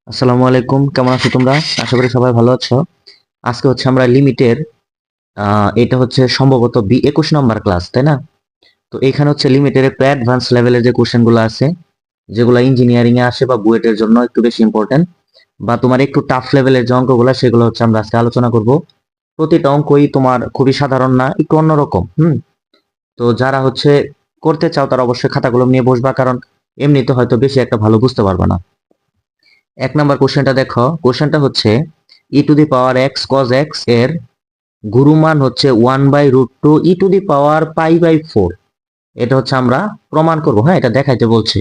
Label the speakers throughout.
Speaker 1: আসসালামু আলাইকুম, কেমন আছো তোমরা? আশা করি সবাই ভালো আছো। আজকে হচ্ছে আমরা লিমিটের এটা হচ্ছে সম্ভবত 21 নম্বর ক্লাস, তাই না? তো এখানে হচ্ছে লিমিটের একটু অ্যাডভান্স লেভেলের যে কোশ্চেনগুলো আছে, যেগুলো ইঞ্জিনিয়ারিং এ আসে বা বুয়েটের জন্য একটু বেশি ইম্পর্টেন্ট, বা তোমার একটু টাফ লেভেলের যে অঙ্কগুলো সেগুলো হচ্ছে আমরা আজকে আলোচনা করব। প্রতিটা অঙ্কই তোমার খুবই সাধারণ না, একটু অন্যরকম। তো যারা হচ্ছে করতে চাও তারা অবশ্যই খাতাগুলো নিয়ে বসবা, কারণ এমনিতে হয়তো বেশি একটা ভালো বুঝতে পারবে না। 1 নম্বর কোশ্চেনটা দেখো। কোশ্চেনটা হচ্ছে e to the power x cos x এর গুরুমান হচ্ছে 1/√2 ই টু দি পাওয়ার পাই/4। এটা হচ্ছে আমরা প্রমাণ করব। হ্যাঁ, এটা দেখাইতে বলছে।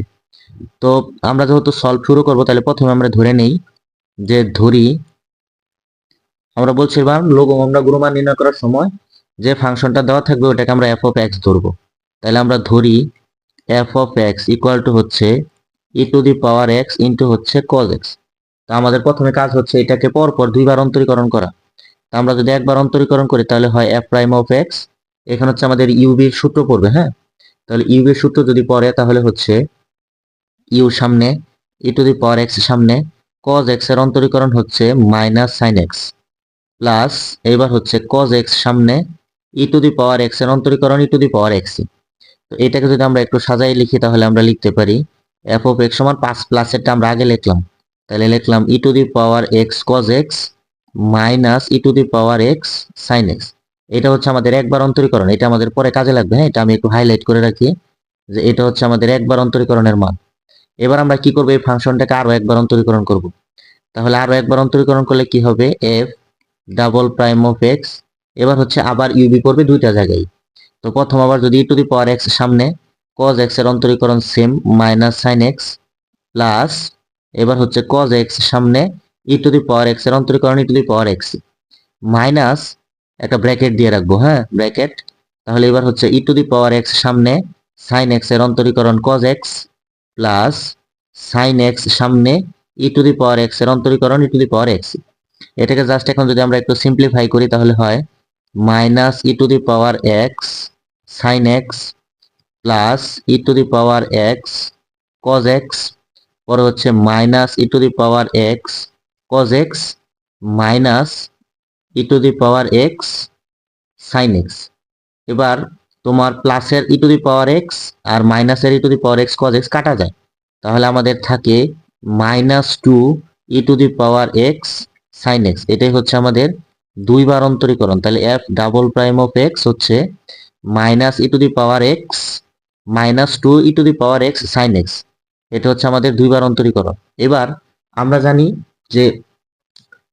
Speaker 1: তো আমরা যেহেতু সলভ শুরু করব, তাহলে প্রথমে আমরা ধরে নেই যে আমরা বলছিলাম আমরা গুরুমান নির্ণয় করার সময় যে ফাংশনটা দেওয়া থাকবে ওটাকে আমরা এফ অফ এক্স ধরবো। তাহলে আমরা ধরি f of x equal to হচ্ছে e to the power x into হচ্ছে কজ এক্স। তো আমাদের প্রথমে কাজ হচ্ছে এটাকে পরপর দুইবার অন্তরীকরণ করা। তা আমরা যদি একবার অন্তরীকরণ করি তাহলে হয় এফ প্রাইম অফ এক্স। এখানে হচ্ছে আমাদের ইউবির সূত্র পড়বে। হ্যাঁ, তাহলে ইউবির সূত্র যদি পড়ে তাহলে হচ্ছে ইউ সামনে, e to the power x সামনে, কজ এক্স এর অন্তরীকরণ হচ্ছে মাইনাস সাইন এক্স, প্লাস এবার হচ্ছে কজ এক্স সামনে, e to the power x এর অন্তরীকরণ e to the power x. তো এটাকে যদি আমরা একটু সাজাই লিখি তাহলে আমরা লিখতে পারি এফ অফ এক্স সমান 5 প্লাসেরটা আমরা আগে লিখলাম, তাহলে লিখলাম e to the power x cos x minus e to the power x sign x. এটা হচ্ছে আমাদের একবার অন্তরীকরণ, এটা আমাদের পরে কাজে লাগবে। হ্যাঁ, এটা আমি একটু হাইলাইট করে রাখি যে এটা হচ্ছে আমাদের একবার অন্তরীকরণের মান। এবার আমরা কি করবো, এই ফাংশনটাকে আরো একবার অন্তরীকরণ করব। তাহলে আরো একবার অন্তরীকরণ করলে কি হবে, F double prime of x. এবার হচ্ছে আবার ইউবি পড়বে দুইটা জায়গায়। তো প্রথম আবার যদি e to the power x সামনে, কজ এক্স এর অন্তরীকরণ same minus sign x, plus এবার হচ্ছে কজ এক্স সামনে, e to the power x এর অন্তরীকরণ e to the power x, minus একটা ব্র্যাকেট দিয়ে রাখবো। হ্যাঁ, ব্র্যাকেট। তাহলে এবার হচ্ছে e to the power x সামনে, সাইন এক্স এর অন্তরীকরণ cos x, plus sine x সামনে, e to the power x এর অন্তরীকরণ e to the power x. এটাকে জাস্ট এখন যদি আমরা একটু সিম্পলিফাই করি তাহলে হয় minus e to the power x sign x plus e to the power x cos x, পরে হচ্ছে minus e to the power x cos x minus e to the power x sign x. এবার তোমার প্লাসের ই to the power x আর মাইনাসের e to the power x cos x কাটা যায়, তাহলে আমাদের থাকে -2 e to the power x sign x. এটাই হচ্ছে আমাদের দুইবার অন্তরীকরণ। তাহলে f double prime of x হচ্ছে minus e to the power x -2 e to the power x sign x. এটা হচ্ছে আমাদের দুইবার অন্তরীকরণ। এবার আমরা জানি যে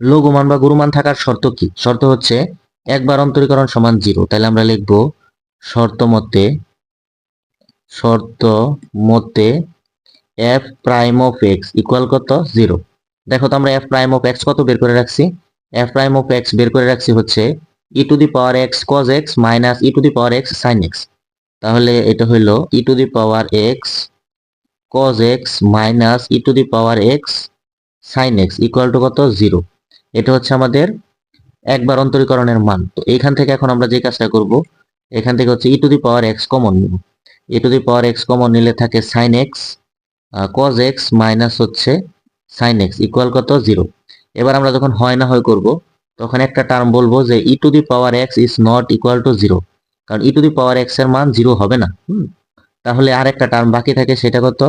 Speaker 1: লঘুমান বা গুরুমান থাকার শর্ত কি? শর্ত হচ্ছে একবার অন্তরীকরণ সমান 0। তাহলে আমরা লিখব শর্ত মতে, শর্ত মতে F prime of x equal কত, 0। দেখো তো আমরা এফ প্রাইম অফ এক্স কত বের করে রাখছি। এফ প্রাইম অফ এক্স বের করে রাখছি হচ্ছে e to the power x cos x minus e to the power x sign x. তাহলে এটা হইলো e to the power x cos x minus e to the power x sign x equal to কত, 0। এটা হচ্ছে আমাদের একবার অন্তরীকরণের মান। তো এখান থেকে এখন আমরা যে কাজটা করব, এখান থেকে হচ্ছে e to the power x common নিব। E to the power x common নিলে থাকে sine x cos x minus হচ্ছে সাইন এক্স ইকুয়াল কত, 0। এবার আমরা যখন হয় না হয় করব তখন একটা টার্ম বলবো যে e to the power x is not equal to 0, কারণ ই টু দি পাওয়ার এক্স এর মান 0 হবে না। তাহলে আর একটা টার্ম বাকি থাকে, সেটা কত,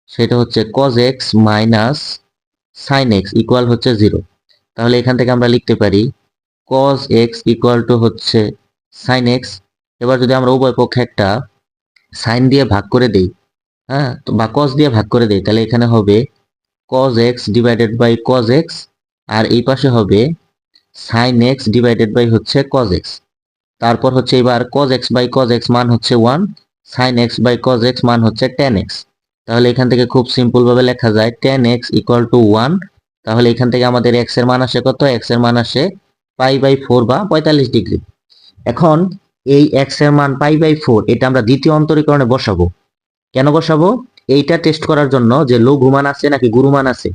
Speaker 1: সেটা হচ্ছে cos x minus sign x equal হচ্ছে 0। তাহলে এখান থেকে আমরা লিখতে পারি cos x ইকুয়াল টু হচ্ছে sin x। এবার যদি আমরা উভয় পক্ষে একটা সাইন দিয়ে ভাগ করে দেই, হ্যাঁ, তো বা cos দিয়ে ভাগ করে দেই, তাহলে এখানে হবে cos x divided by cos x, আর এই পাশে হবে sin x ডিভাইডেড বাই হচ্ছে cos x। তারপর হচ্ছে এবার cos x by cos x মান হচ্ছে 1, sin x by cos x মান হচ্ছে tan x। তাহলে এখান থেকে খুব সিম্পল ভাবে লেখা যায় tan x ইকুয়াল টু 1। তাহলে এখান থেকে আমাদের x এর মান আসে কত, x এর মান আসে পাই/4 বা 45 ডিগ্রি। এখন এই x এর মান পাই/4 এটা আমরা দ্বিতীয় অন্তরীকরণে বসাবো। কেন বসাবো? এইটা টেস্ট করার জন্য যে লঘুমান আছে নাকি গুরুমান আছে।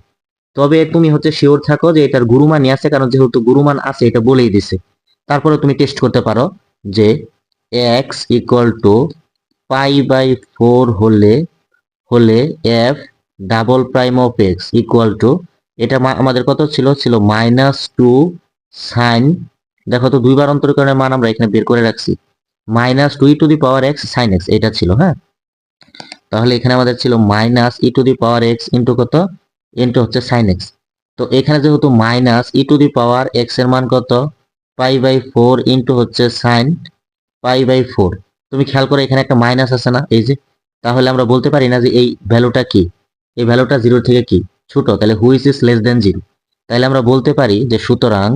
Speaker 1: তবে তুমি হচ্ছে শিওর থাকো যে এটার গুরুমানই আছে, কারণ যেহেতু গুরুমান আছে এটা বলেই দিছে। তারপরে তুমি টেস্ট করতে পারো যে x ইকুয়াল টু পাই/4 হলে হলে F double prime of x equal two এটা আমাদের কত ছিল -2 সাইন, দেখো তো দুইবার অন্তরীকরণের মান আমরা এখানে বের করে রাখছি, -2e⁻x sin x এটা ছিল। হ্যাঁ, তাহলে এখানে আমাদের ছিল -e⁻x ইন্টু কত, ইন্টু হচ্ছে sin x। তো এখানে যেহেতু -e⁻x এর মান কত, π/4 ইন্টু হচ্ছে sin π/4। তুমি খেয়াল করে এখানে একটা মাইনাস আছে না, এই যে, তাহলে আমরা বলতে পারি না যে এই ভ্যালুটা কি, এই ভ্যালুটা 0 থেকে কি ছোট, তাহলে হুইচ ইজ লেস দেন 0। তাহলে আমরা বলতে পারি যে সুতরাং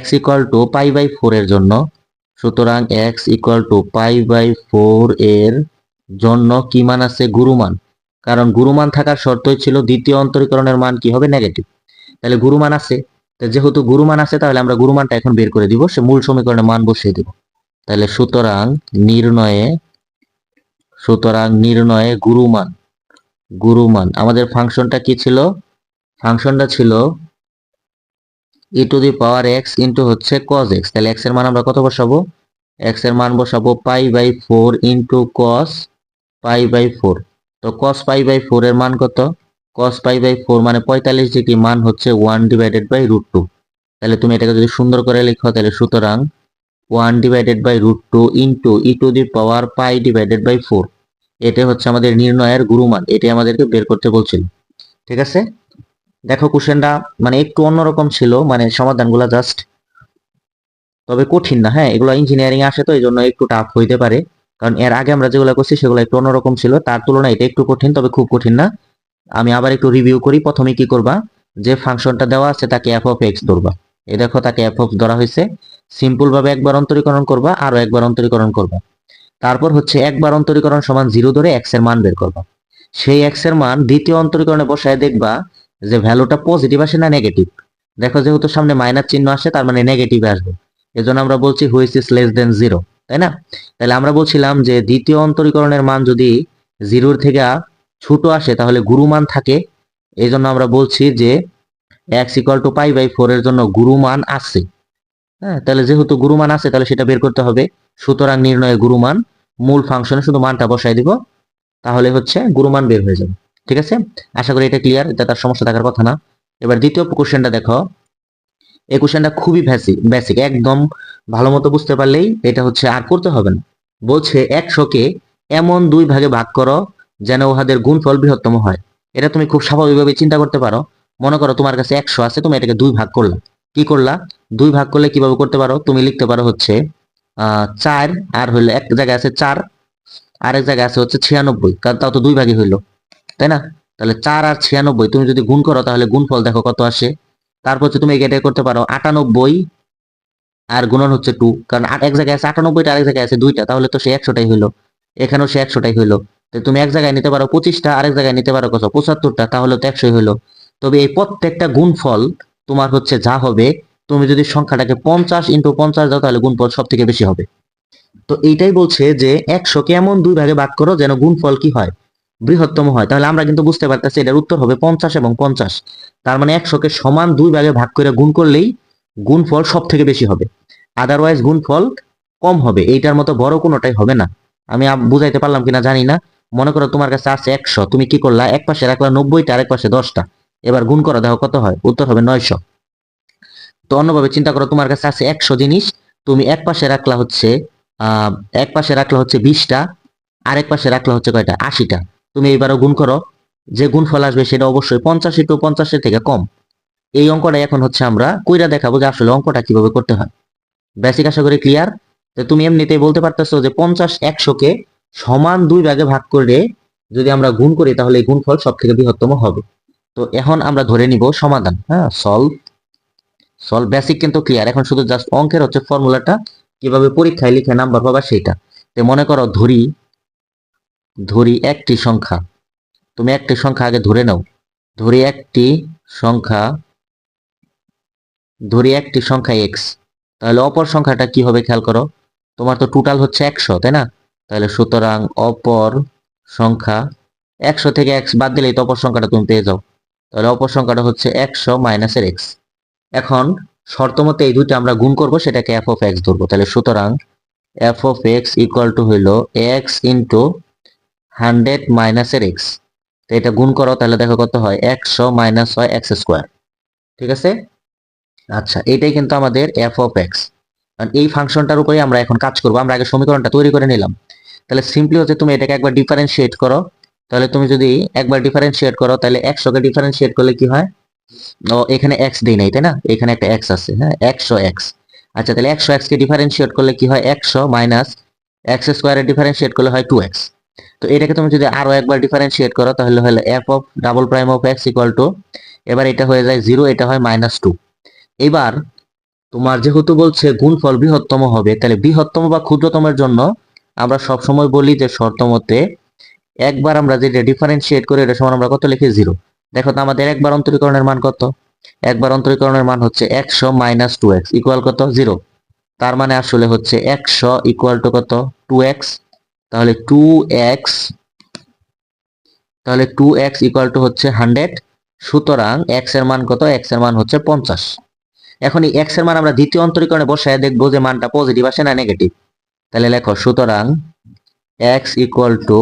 Speaker 1: x ইকুয়াল টু π/4 এর জন্য, সুতরাং x ইকুয়াল টু π/4 এর জন্য কি মান আছে, গুরুমান। কারণ গুরুমান থাকার শর্তই ছিল দ্বিতীয় অন্তরীকরণের মান কি হবে, নেগেটিভ। তাহলে গুরুমান আছে, তো যেহেতু গুরুমান আছে তাহলে আমরা গুরুমানটা এখন বের করে দিব, সে মূল সমীকরণে মান বসিয়ে দিব। তাহলে সুতরাং নির্ণয়ে গুরুমান আমাদের ফাংশনটা কি ছিল, ফাংশনটা ছিল e⁻x ইন্টু হচ্ছে cos x। তাহলে x এর মান আমরা কত বসাবো, x এর মান বসাবো π/4 ইন্টু cos π/4। তো cos π/4 এর মান কত, cos π/4 মানে 45 ডিগ্রি, মান হচ্ছে 1/√2। তাহলে তুমি এটাকে যদি সুন্দর করে লিখো, তাহলে সুতরাং 1/√2 ইন্টু e⁻π/4, এটা হচ্ছে আমাদের নির্ণয়ের গুরুমান, এটাই আমাদেরকে বের করতে বলছিল। ঠিক আছে, দেখো কোশ্চেনটা মানে একটু অন্যরকম ছিল, মানে সমাধানগুলো জাস্ট, তবে কঠিন না। হ্যাঁ, এগুলো ইঞ্জিনিয়ারিং আসে তো এই জন্য একটু টাফ হইতে পারে, কারণ এর আগে আমরা যেগুলো করছি সেগুলো একটু অন্যরকম ছিল, তার তুলনায় এটা একটু কঠিন, তবে খুব কঠিন না। আমি আবার একটু রিভিউ করি। প্রথমে কি করবা, যে ফাংশনটা দেওয়া আছে তাকে f(x) ধরবা। এই দেখো তাকে f ধরা হয়েছে, সিম্পল ভাবে একবার অন্তরীকরণ করবা, আরো একবার অন্তরীকরণ করবা, তারপর হচ্ছে একবার অন্তরীকরণ সমান 0 ধরে x এর মান বের করবা। সেই x এর মান দ্বিতীয় অন্তরীকরণে বসায় দেখবা যে ভ্যালুটা পজিটিভ আসে না নেগেটিভ। দেখো যেহেতু সামনে মাইনাস চিহ্ন আসে তার মানে নেগেটিভ আসবে, এজন্য আমরা বলছি হুইচ ইজ লেস দেন 0, তাই না? তাহলে আমরা বলছিলাম যে দ্বিতীয় অন্তরীকরণের মান যদি 0 থেকে ছোট আসে তাহলে গুরুমান থাকে, এই জন্য আমরা বলছি যে x ইকুয়াল টু π/4 এর জন্য গুরুমান আছে। হ্যাঁ, তাহলে যেহেতু গুরুমান আছে তাহলে সেটা বের করতে হবে। সুতরাং নির্ণয়ে গুরুমান, মূল ফাংশনে শুধু মানটা বসাই দিব, তাহলে হচ্ছে গুরুমান বের হয়ে যাবে। ঠিক আছে, আশা করি এটা ক্লিয়ার, এটা তার সমস্যা থাকার কথা না। এবার দ্বিতীয় কোশ্চেনটা দেখো, এই কোশ্চেনটা খুবই বেসিক, একদম ভালো মতো বুঝতে পারলেই এটা হচ্ছে আর করতে হবে না। বলছে 100কে এমন দুই ভাগে ভাগ করো যেন উহাদের গুণফল বৃহত্তম হয়। এটা তুমি খুব স্বাভাবিকভাবে চিন্তা করতে পারো। মনে করো তোমার কাছে 100 আছে, তুমি এটাকে দুই ভাগ করলা। কি করলা, দুই ভাগ করলে কিভাবে করতে পারো, তুমি লিখতে পারো হচ্ছে 4, আর হইলো এক জায়গায় আছে 4, আরেক জায়গায় আছে হচ্ছে 96, কারণ তাও তো দুই ভাগই হইলো, তাই না? তাহলে 4 আর 96 তুমি যদি গুণ করো তাহলে গুণফল দেখো কত আসে। তারপর হচ্ছে তুমি এটা করতে পারো 98 আর গুণন হচ্ছে 2, কারণ এক জায়গায় আছে 98টা, আরেক জায়গায় আছে 2টা, তাহলে তো সে 100টাই হইলো, এখানেও সে 100টাই হইলো। তো তুমি এক জায়গায় নিতে পারো 25টা, আরেক জায়গায় নিতে পারো কত 75টা, তাহলে তো 100ই হইলো। তবে এই প্রত্যেকটা গুণফল তোমার হচ্ছে যা হবে, তুমি যদি সংখ্যাটাকে 50 ইন্টু 50 দাও তাহলে গুণফল সব থেকে বেশি হবে। তো এইটাই বলছে যে 100কে এমন দুই ভাগে ভাগ করো যেন গুণফল কি হয়, বৃহত্তম হয়। তাহলে আমরা কিন্তু বুঝতে পারতেছি এটার উত্তর হবে 50 এবং 50। তার মানে 100কে সমান দুই ভাগে ভাগ করে গুণ করলেই গুণফল সব থেকে বেশি হবে, আদারওয়াইজ গুণফল কম হবে। এইটার মতো বড় কোনোটাই হবে না। আমি বুঝাইতে পারলাম কিনা জানি না। মনে করো তোমার কাছে আছে 100, তুমি কি করলা, এক পাশে রাখলা 90টা, আরেক পাশে 10টা, এবার গুণ করো, দেখো কত হয়, উত্তর হবে 900। তো অন্যভাবে চিন্তা করো, তোমার কাছে আছে 100 জিনিস, তুমি এক পাশে রাখলা হচ্ছে আহ এক পাশে রাখলা হচ্ছে 20টা, আরেক পাশে রাখলা হচ্ছে কয়টা, 80টা। তুমি এইবারও গুণ করো, যে গুণফল আসবে সেটা অবশ্যই 50 ইন্টু 50 থেকে কম। এই অঙ্কটা এখন হচ্ছে আমরা কইরা দেখাবো যে আসলে অঙ্কটা কিভাবে করতে হয়। বেসিক আশা করি ক্লিয়ার। তো তুমি এমনিতেই বলতে পারতেছো যে 50 100কে সমান দুই ভাগে ভাগ করে যদি আমরা গুণ করি তাহলে এই গুণফল সব থেকে বৃহত্তম হবে। তো এখন আমরা ধরে নিব সমাধান। হ্যাঁ, সলভ বেসিক কিন্তু ক্লিয়ার। এখন শুধু জাস্ট অঙ্কের হচ্ছে ফর্মুলাটা কিভাবে পরীক্ষায় লিখে নাম্বার পাবা সেটা। তো মনে করো ধরি একটি সংখ্যা, তুমি একটি সংখ্যা আগে ধরে নাও, ধরি একটি সংখ্যা x, তাহলে অপর সংখ্যাটা কি হবে খেয়াল করো। তোমার তো টোটাল হচ্ছে 100, তাই না? তাহলে সুতরাং অপর সংখ্যা, 100 থেকে x বাদ দিলেই তো অপর সংখ্যাটা তুমি পেয়ে যাও। তাহলে অপর সংখ্যাটা হচ্ছে 100 মাইনাসের x। এখন শর্ত মতে এই দুইটা আমরা গুণ করব, সেটাকে f(x) ধরবো। তাহলে সুতরাং f(x) ইকুয়াল টু হইল x ইন্টু 100 মাইনাসের x। তো এটা গুণ করো, তাহলে দেখো কত হয়, 100 মাইনাস হয় এক্স স্কোয়ার। ঠিক আছে। আচ্ছা, এটাই কিন্তু আমাদের এফ অফ এক্স। এই ফাংশনটার উপরে আমরা এখন কাজ করবো। আমরা আগে সমীকরণটা তৈরি করে নিলাম। তাহলে সিম্পলি হচ্ছে তুমি এটাকে একবার ডিফারেন্সিয়েট করো। তাহলে তুমি যদি একবার ডিফারেন্সিয়েট করো, তাহলে 100 কে ডিফারেন্সিয়েট করলে কি হয়, ও এখানে এক্স দেই নাই তাই না, এখানে একটা এক্স আছে, হ্যাঁ 100x। আচ্ছা, তাহলে 100x কে ডিফারেন্সিয়েট করলে কি হয়, 100 মাইনাস এক্স স্কোয়ারে ডিফারেন্সিয়েট করলে হয় 2x। তো এটাকে তুমি যদি আরো একবার ডিফারেন্সিয়েট করো, তাহলে হলো F of double prime of x equal two, এবার এটা হয়ে যায় 0, এটা হয় -2। এবার তোমার যেহেতু বলছে গুণফল বৃহত্তম হবে, তাহলে বৃহত্তম বা ক্ষুদ্রতমের জন্য আমরা সব সময় বলি যে শর্ত মতে একবার আমরা যেটা ডিফারেন্সিয়েট করি এটা সমান আমরা কত লিখি, 0। দেখো তো আমাদের একবার অন্তরীকরণের মান কত, একবার অন্তরীকরণের মান হচ্ছে 100 মাইনাস 2x ইকুয়াল কত, 0। তার মানে আসলে হচ্ছে 100 ইকুয়াল টু কত, 2x। তাহলে 2x ইকুয়াল টু হচ্ছে 100। সুতরাং x এর মান কত, x এর মান হচ্ছে 50। এখন এই x এর মান আমরা দ্বিতীয় অন্তরীকরণে বসায় দেখবো যে মানটা পজিটিভ আসে না নেগেটিভ। তাহলে লেখো, সুতরাং x ইকুয়াল টু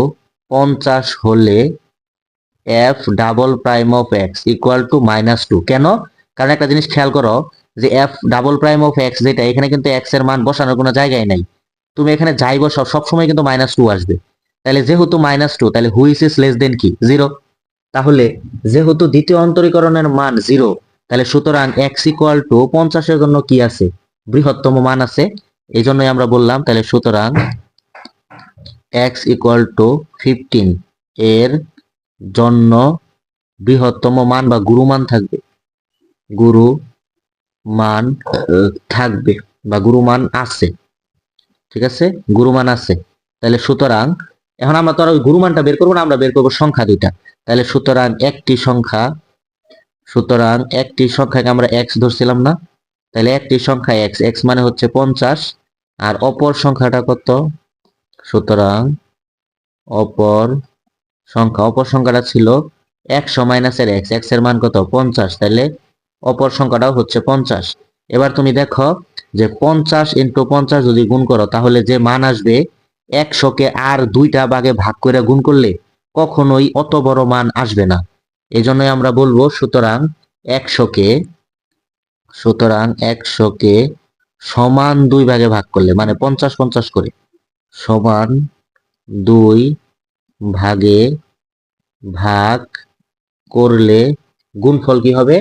Speaker 1: 50 হলে F double prime of x equal two -2। কেন? কারণ একটা জিনিস খেয়াল করো, যে F double prime of x যেটা, এখানে কিন্তু এক্স এর মান বসানোর কোনো জায়গায় নাই। তুমি এখানে যাই বসাও সবসময় কিন্তু -2 আসবে। তাহলে যেহেতু -2, তাহলে হুইচ ইজ লেস দেন কি, 0। তাহলে যেহেতু দ্বিতীয় অন্তরীকরণের মান 0, তাহলে সুতরাং এক্স ইকুয়াল টু 50 এর জন্য কি আছে, বৃহত্তম মান আছে। এই জন্যই আমরা বললাম, তাহলে সুতরাং এক্স ইকুয়াল টু 15 এর জন্য বৃহত্তম মান বা গুরু মান থাকবে, গুরু মান থাকবে বা গুরু মান আছে। ঠিক আছে, গুরু মান আছে। তাহলে সুতরাং এখন আমরা তো আর ওই গুরু মানটা বের করবো না, আমরা বের করবো সংখ্যা দুইটা। তাহলে সুতরাং একটি সংখ্যাকে আমরা এক্স ধরছিলাম না, তাহলে একটি সংখ্যা এক্স, এক্স মানে হচ্ছে 50, আর অপর সংখ্যাটা কত, সুতরাং অপর সংখ্যাটা ছিল 100 মাইনাসের এক্স, এক্স এর মান কত, 50। তাহলে অপর সংখ্যাটাও হচ্ছে 50। এবার তুমি দেখো যে 50 ইন্টু 50 যদি গুণ করো, তাহলে যে মান আসবে, 100 কে আর দুইটা ভাগে ভাগ করে গুণ করলে কখনোই অত বড় মান আসবে না। এই জন্যই আমরা বলবো, সুতরাং 100 কে সমান 2 ভাগে ভাগ করলে, মানে 50 50 করে সমান 2 ভাগে ভাগ করলে গুণফল কি হবে,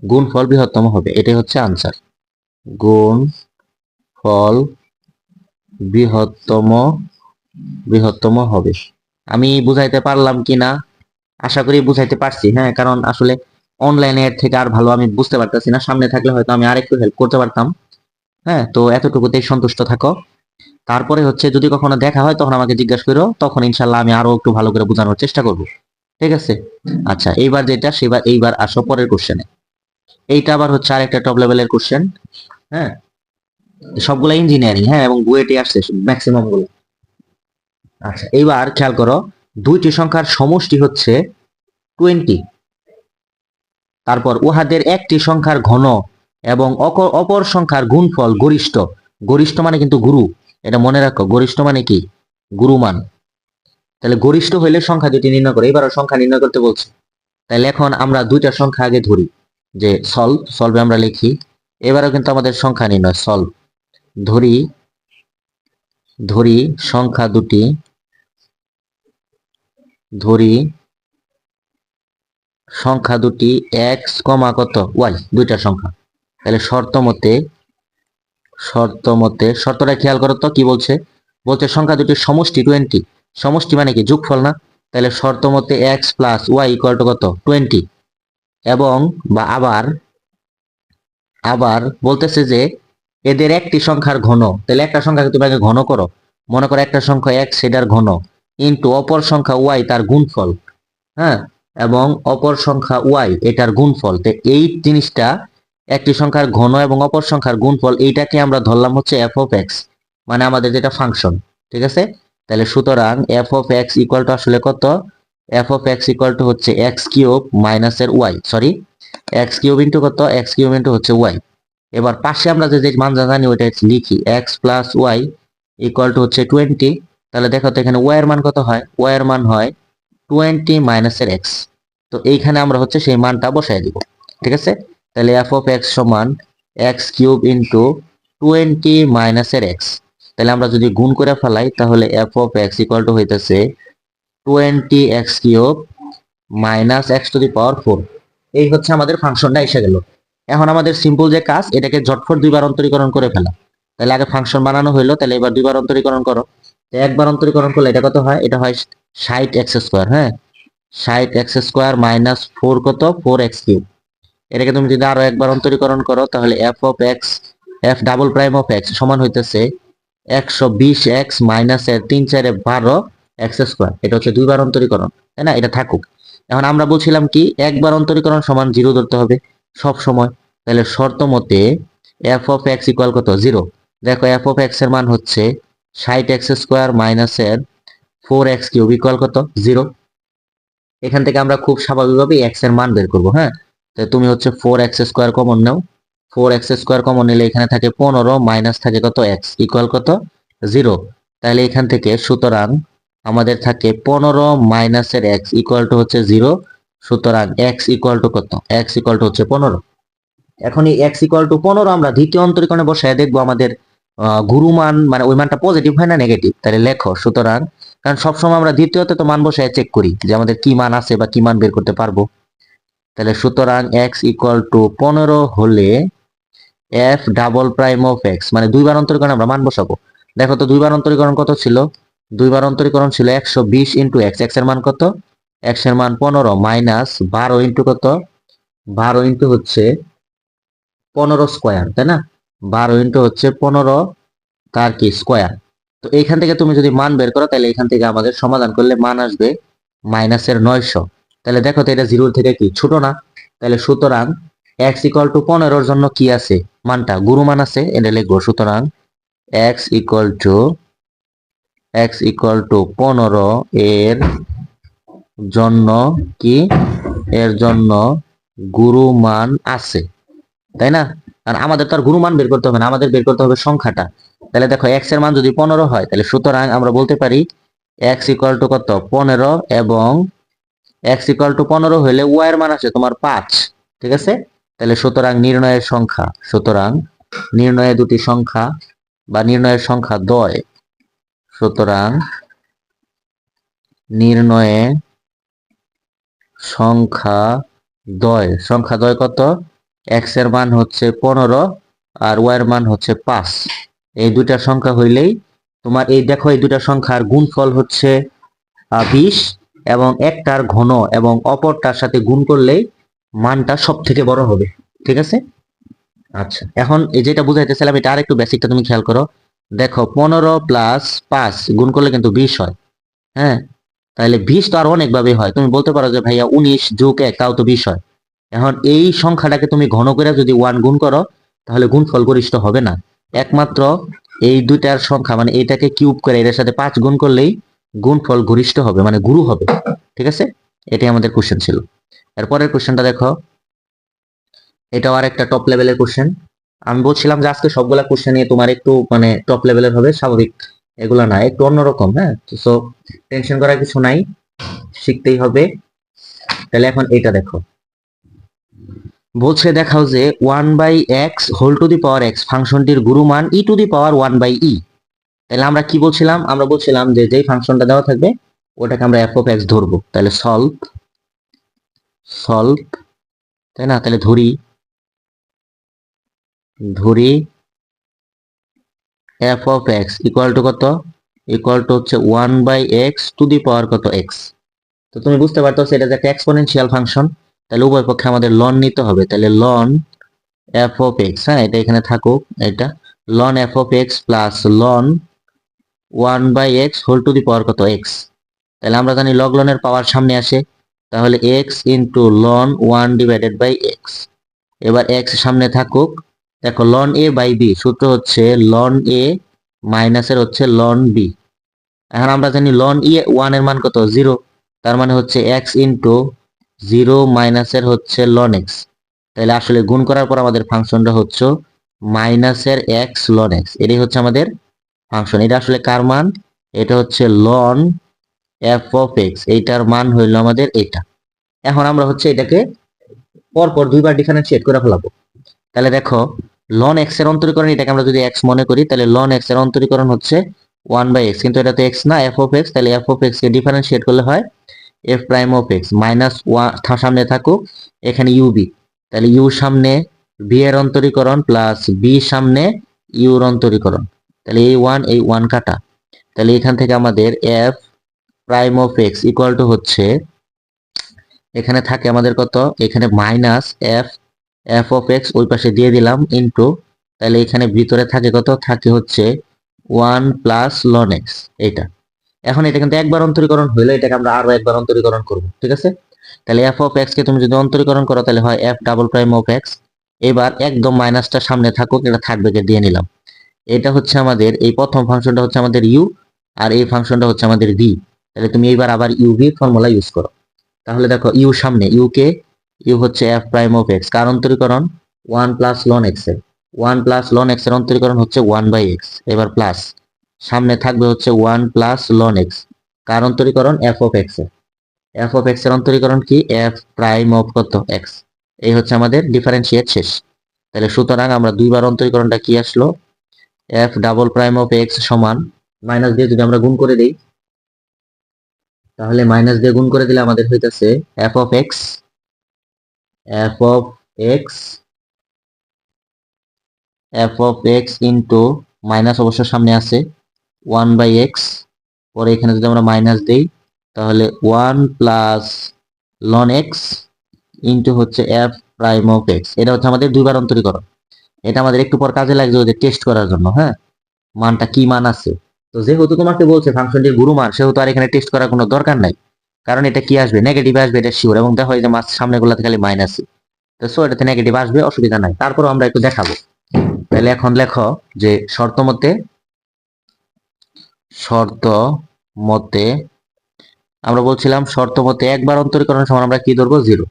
Speaker 1: গুণফল বৃহত্তম হবে। এটাই হচ্ছে আনসার, গুণফল বৃহত্তম হবে। আমি বুঝাইতে পারলাম কিনা, আশা করি বুঝাইতে পারছি। হ্যাঁ, কারণ আসলে অনলাইনের থেকে আর ভালো আমি বুঝতে পারতেছি না, সামনে থাকলে হয়তো আমি আরেকটু হেল্প করতে পারতাম। হ্যাঁ, তো এতটুকুতেই সন্তুষ্ট থাকো। তারপরে হচ্ছে যদি কখনো দেখা হয় তখন আমাকে জিজ্ঞাসা করো, তখন ইনশাল্লাহ আমি আরো একটু ভালো করে বোঝানোর চেষ্টা করব। ঠিক আছে। আচ্ছা, এইবার যেটা এইবার আসো পরের কোশ্চেনে। এইটা আবার হচ্ছে আরেকটা টপ লেভেলের কোশ্চেন। হ্যাঁ, সবগুলা ইঞ্জিনিয়ারিং, হ্যাঁ, এবং বুয়েটে আসছে ম্যাক্সিমাম গুলো। আচ্ছা, এইবার খেয়াল করো, দুইটি সংখ্যার সমষ্টি হচ্ছে 20, তারপর উহাদের একটি সংখ্যার ঘন এবং অপর সংখ্যার গুণফল গরিষ্ঠ। গরিষ্ঠ মানে কিন্তু গুরু, এটা মনে রাখো, গরিষ্ঠ মানে কি, গুরু মান। তাহলে গরিষ্ঠ হইলে সংখ্যা দুটি নির্ণয় করে, এবারও সংখ্যা নির্ণয় করতে বলছে। তাহলে এখন আমরা দুইটা সংখ্যা আগে ধরি, যে সলভে আমরা লিখি। এবারও কিন্তু আমাদের সংখ্যা নির্ণয়, সলভ। ধরি সংখ্যা দুটি, এক্স কমা কত, ওয়াই, দুইটা সংখ্যা। তাহলে শর্তটা খেয়াল করো তো কি বলছে, সংখ্যা দুটির সমষ্টি 20। সমষ্টি মানে কি, যোগফল না। তাহলে শর্ত মতে x plus y equal to কত, 20। এবং বা আবার বলতেছে যে এদের একটি সংখ্যার ঘন, তাহলে একটা সংখ্যাকে তুমি আগে ঘন করো। মনে করো একটা সংখ্যা এক্স, সেটার ঘন, ইন্টু অপর সংখ্যা ওয়াই, তার গুণফল। হ্যাঁ, এবং অপর সংখ্যা ওয়াই, এটার গুণফল। তো এই জিনিসটা, একটি সংখ্যার ঘন এবং অপর সংখ্যার গুণফল, এইটাকে আমরা ধরলাম হচ্ছে এফ অফ এক্স, মানে আমাদের যেটা ফাংশন। ঠিক আছে। তাহলে সুতরাং f of x equal to আসলে কত, f of x equal to হচ্ছে এক্স কিউব মাইনাসের y, sorry, x cube into কত, এক্স কিউব ইন্টু হচ্ছে ওয়াই। এবার পাশে আমরা যে মান জানি ওইটা লিখি, x plus y equal to হচ্ছে 20। তাহলে দেখো তো এখানে ওয়াই এর মান কত হয়, ওয়াই এর মান হয় 20 মাইনাসের এক্স। তো এইখানে আমরা হচ্ছে সেই মানটা বসাই দিব, ঠিক আছে। তাহলে এফ অফ এক্স সমান এক্স কিউব ইন্টু 20 মাইনাসের এক্স। তাহলে আমরা যদি গুণ করে ফেলাই তাহলে f of x equal to হইতেছে 20 x cube minus x to the power 4। এই হচ্ছে আমাদের ফাংশনটা এসে গেল। এখন আমাদের সিম্পল যে কাজ, এটাকে ঝটফট দুইবার অন্তরীকরণ করে ফেলা। তাহলে আগে ফাংশন বানানো হইলো, তাহলে এবার দুইবার অন্তরীকরণ করো। তো একবার অন্তরীকরণ করলে এটা কত হয়? এটা হয় 60 এক্স স্কোয়ার। হ্যাঁ, 60 এক্স স্কোয়ার মাইনাস 4 কত? 4 এক্স কিউব। এটাকে তুমি যদি আরো একবার অন্তরীকরণ করো তাহলে f of x, F double prime of x সমান হইতেছে 120 এক্স মাইনাসের 3 4 12 এক্স স্কোয়ার। এটা হচ্ছে দুইবার অন্তরীকরণ, তাই না? এটা থাকুক। এখন আমরা বলছিলাম কি, একবার অন্তরীকরণ সমান 0 ধরতে হবে সব সময়। তাহলে শর্ত মতে এফ অফ এক্স ইকুয়াল কত? 0। দেখো এফ অফ এক্স এর মান হচ্ছে 60 এক্স স্কোয়ার মাইনাসের 4 এক্স কিউব ইকুয়াল কত? 0। এখান থেকে আমরা খুব স্বাভাবিকভাবে এক্স এর মান বের করবো। হ্যাঁ, তো তুমি হচ্ছে 4 এক্স স্কোয়ার কমন নাও। 4 এক্স স্কোয়ার কমন নিলে এখানে থাকে 15 মাইনাস থাকে কত? এক্স ইকুয়াল কত? 0। তাহলে এখান থেকে সুতরাং আমাদের থাকে 15 মাইনাসের এক্স ইকুয়াল টু হচ্ছে 0। সুতরাং এক্স ইকুয়াল টু কত? এক্স ইকুয়াল টু হচ্ছে 15। এখন এই এক্স ইকুয়াল টু 15 আমরা দ্বিতীয় অন্তরীকরণে বসায় দেখবো আমাদের গুরুমান মানে ওই মানটা পজিটিভ হয় না নেগেটিভ। তাহলে লেখো সুতরাং, কারণ সবসময় আমরা দ্বিতীয়তে তো মান বসায় চেক করি যে আমাদের কি মান আছে বা কি মান বের করতে পারবো। তাহলে সুতরাং এক্স ইকুয়াল টু 15 হলে F double prime of x, মানে দুইবার অন্তরীকরণ আমরা মান বসাবো। দেখো তো দুইবার অন্তরীকরণ কত ছিল? দুইবার অন্তরীকরণ ছিল 120 ইন্টু এক্স। এক্স এর মান কত? এক্স এর মান 15 মাইনাস 12 ইন্টু কত? 12 ইন্টু হচ্ছে 15 স্কোয়ার, তাই না? 12 ইন্টু হচ্ছে 15 তার কি স্কোয়ার। তো এইখান থেকে তুমি যদি মান বের করো তাহলে এখান থেকে আমাদের সমাধান করলে মান আসবে মাইনাসের 900। তাহলে দেখো তো এটা জিরোর থেকে কি ছোট না? তাহলে সুতরাং এক্স ইকুয়াল টু 15 জন্য কি আছে? মানটা গুরু মান আছে, এটা লিখবো। সুতরাং এক্স ইকুয়াল টু 15 এর জন্য কি? এর জন্য গুরু মান আছে, তাই না? কারণ আমাদের তো আর গুরু মান বের করতে হবে না, আমাদের বের করতে হবে সংখ্যাটা। তাহলে দেখো এক্স এর মান যদি 15 হয় তাহলে সুতরাং আমরা বলতে পারি এক্স ইকুয়াল টু কত? 15। এবং এক্স ইকুয়াল টু 15 হলে ওয়াই এর মান আছে তোমার 5, ঠিক আছে। তাহলে সুতরাং নির্ণয়ের সংখ্যা, সুতরাং নির্ণয়ে দুটি সংখ্যা বা নির্ণয়ের সংখ্যা দ্বয়। সুতরাং নির্ণয়ে সংখ্যা দ্বয় কত? এক্স এর মান হচ্ছে 15 আর ওয়াই এর মান হচ্ছে 5। এই দুইটা সংখ্যা হইলেই তোমার এই দেখো এই দুইটা সংখ্যার গুণফল হচ্ছে 20 এবং একটার ঘন এবং অপরটার সাথে গুণ করলেই মানটা সব থেকে বড় হবে, ঠিক আছে। আচ্ছা, এখন এই যেটা বুঝাইতেছিলাম এটা আর একটু বেসিকটা তুমি খেয়াল করো। দেখো 15 প্লাস 5 গুণ করলে কিন্তু 20 হয়। হ্যাঁ, তাহলে 20 তো আর অনেক ভাবে হয়। তুমি বলতে পারো যে ভাইয়া 19 যোগ 1 তাও তো 20 হয়। এখন এই সংখ্যাটাকে তুমি ঘন করে যদি 1 গুণ করো তাহলে গুণফল গরিষ্ঠ হবে না। একমাত্র এই দুইটার সংখ্যা মানে এটাকে কিউব করে এর সাথে 5 গুণ করলেই গুণফল গরিষ্ঠ হবে, মানে গুরু হবে, ঠিক আছে। এটাই আমাদের কোশ্চেন ছিল। এরপরের কোশ্চেনটা দেখো, এটাও আর একটা টপ লেভেলের কোশ্চেন। আমি বলছিলাম যে আজকে সবগুলা কোশ্চেন নিয়ে তোমার একটু মানে টপ লেভেলের হবে, স্বাভাবিক, এগুলা না, একটু অন্যরকম। হ্যাঁ, সো টেনশন করার কিছু নাই, শিখতেই হবে। তাহলে এখন এটা দেখো, বলছে দেখাও যে 1/x whole to the power x ফাংশনটির গুরুমান e two the power 1/e। তাহলে আমরা কি বলছিলাম? আমরা বলছিলাম যে যেই ফাংশনটা দেওয়া থাকবে ওটাকে আমরা f of x ধরবো। তাহলে সলভ, তাই না? তাহলে ধরি f of x equal to কত? ইকুয়াল টু হচ্ছে 1/x টু দি পাওয়ার কত? x। তো তুমি বুঝতে পারতেছো এটা যে একটা এক্সপোনেনশিয়াল ফাংশন, তাহলে উভয় পক্ষে আমাদের লন নিতে হবে। তাহলে লন এফ অফ এক্স, হ্যাঁ এটা এখানে থাকুক, এটা ln f of x plus ln 1/x whole to the power কত? এক্স। তাহলে আমরা জানি লগ লনের পাওয়ার সামনে আসে, তাহলে x into ln 1 divided by x. এবার এক্স সামনে থাকুক। দেখো লন এ বাই বি সূত্র হচ্ছে লন এ মাইনাসের হচ্ছে লন বি। এখন আমরা জানি লন ই 1 এর মান কত? 0। তার মানে হচ্ছে এক্স ইন্টু 0 মাইনাসের হচ্ছে লন এক্স। তাহলে আসলে গুণ করার পর আমাদের ফাংশনটা হচ্ছে মাইনাসের এক্স লন এক্স। এটাই হচ্ছে আমাদের ফাংশন। এটা আসলে কার মান? এটা হচ্ছে লন এফ অফ এক্স, এইটার মান হইল আমাদের এটা। এখন আমরা হচ্ছে এটাকে পরপর দুইবার ডিফারেন্সিয়েট করে ফেলাবো। তাহলে দেখো লন এক্স এর অন্তরীকরণ, এটাকে আমরা যদি এক্স মনে করি তাহলে লন এক্স এর অন্তরীকরণ হচ্ছে 1/x, কিন্তু এটা তো এক্স না, এফ অফ এক্স। তাহলে f of x K differentiate করলে হয় F prime of x minus one, সামনে থাকুক এখানে ইউবি, তাহলে ইউ সামনে বি এর অন্তরীকরণ প্লাস বি সামনে ইউর অন্তরীকরণ, তাহলে এই ওয়ান কাটা। তাহলে এখান থেকে আমাদের F prime of x equal to হচ্ছে, এখানে থাকে আমাদের কত, এখানে minus F F of x ওই পাশে দিয়ে দিলাম ইন্টু, তাহলে এখানে ভিতরে থাকে কত, থাকে হচ্ছে 1 + ln x এইটা। এখন এটা কিন্তু একবার অন্তরীকরণ হইলো, এটাকে আমরা আরো একবার অন্তরীকরণ করব, ঠিক আছে। তাহলে এফ অফ এক্স কে তুমি যদি অন্তরীকরণ করো তাহলে হয় F double prime of x. এবার একদম মাইনাসটা সামনে থাকুক, এটা থাকবে কে দিয়ে নিলাম। এটা হচ্ছে আমাদের এই প্রথম ফাংশনটা হচ্ছে আমাদের ইউ, আর এই ফাংশনটা হচ্ছে আমাদের ভি। তাহলে তুমি এইবার আবার ইউ ভি ফর্মুলা ইউজ করো। তাহলে দেখো ইউ সামনে ইউ কে, ইউ হচ্ছে এফ প্রাইম অফ এক্স, কার অন্তরীকরণ 1 + ln x এর, 1 + ln x এর অন্তরীকরণ হচ্ছে 1/x। এবার প্লাস সামনে থাকবে হচ্ছে 1 + ln x, কার অন্তরীকরণ এফ অফ এক্স এর, এফ অফ এক্স এর অন্তরীকরণ কি এফ প্রাইম অফ কত এক্স। এই হচ্ছে আমাদের ডিফারেন্সিয়েট শেষ। তাহলে সুতরাং আমরা দুইবার অন্তরীকরণটা কি আসলো, F double prime of x সমান মাইনাস দিয়ে যদি আমরা গুণ করে দিই, তাহলে মাইনাস দিয়ে গুণ করে দিলে আমাদের হইতাছে F of x, F of x, F of x into minus অবশ্য সামনে আছে 1/x, পরে এখানে যদি আমরা মাইনাস দেই তাহলে 1 + ln x ইন্টু হচ্ছে এফ প্রাইম অফ এক্স। এটা হচ্ছে আমাদের দুইবার অন্তরীকরণ। এটা আমাদের একটু পর কাজে লাগবে ওদের টেস্ট করার জন্য, হ্যাঁ, মানটা কি মান আছে। তো যেহেতু তোমাকে বলছে ফাংশনটির গুরু মান, সেহেতু আর এখানে টেস্ট করার কোনো দরকার নাই, কারণ এটা কি আসবে, নেগেটিভ আসবে, এটা শিওর। এবং দেখো এই যে মাস সামনে গুলাতে খালি মাইনাস, তো সো এটাতে নেগেটিভ আসবে, অসুবিধা নাই। তারপরও আমরা একটু দেখাবো। তাহলে এখন লেখো যে শর্ত মতে আমরা বলছিলাম শর্ত মতে একবার অন্তরীকরণ সমান আমরা কি ধরবো, 0।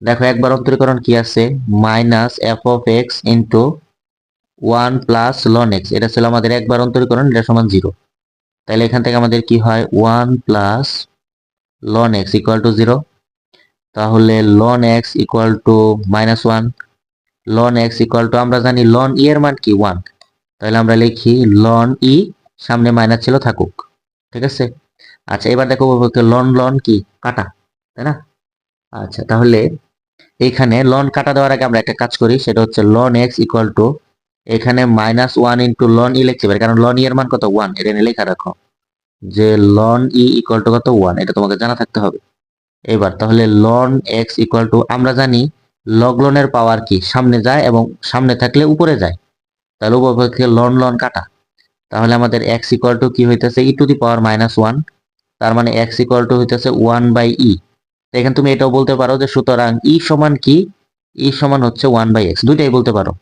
Speaker 1: দেখো একবার অন্তরীকরণ কি আছে, minus F of x into 1 + ln x, এটা ছিল আমাদের একবার অন্তরীকরণ, এটা সমান 0। তাহলে এখান থেকে আমাদের কি হয় 1 + ln x ইকুয়াল টু 0। তাহলে ln x equal to -1, ln x equal to আমরা জানি ln e এর মান কি 1, তাহলে আমরা লিখি ln e, সামনে মাইনাস ছিল থাকুক, ঠিক আছে। আচ্ছা এবার দেখো লন কি কাটা, তাই না। আচ্ছা তাহলে এইখানে লন কাটা দেওয়ার আগে আমরা একটা কাজ করি, সেটা হচ্ছে ln x ইকুয়াল টু এখানে -1 ইন্টু ln e লিখতে পারি, কারণ ln e এর মান কত 1, এটা নিয়ে লেখা রাখো যে ln e ইকুয়াল টু কত 1, এটা তোমাকে জানা থাকতে হবে। এবার তাহলে ln x ইকুয়াল টু আমরা জানি লগ লনের পাওয়ার কি সামনে যায় এবং সামনে থাকলে উপরে যায়, তাহলে উপর থেকে লন কাটা। তাহলে আমাদের x ইকুয়াল টু কি হইতেছে e টু দি পাওয়ার -1, তার মানে x ইকুয়াল টু হইতেছে 1/e। তো এখানে তুমি এটাও বলতে পারো যে সুতরাং e সমান কি, e সমান হচ্ছে 1/x, দুইটাই বলতে পারো।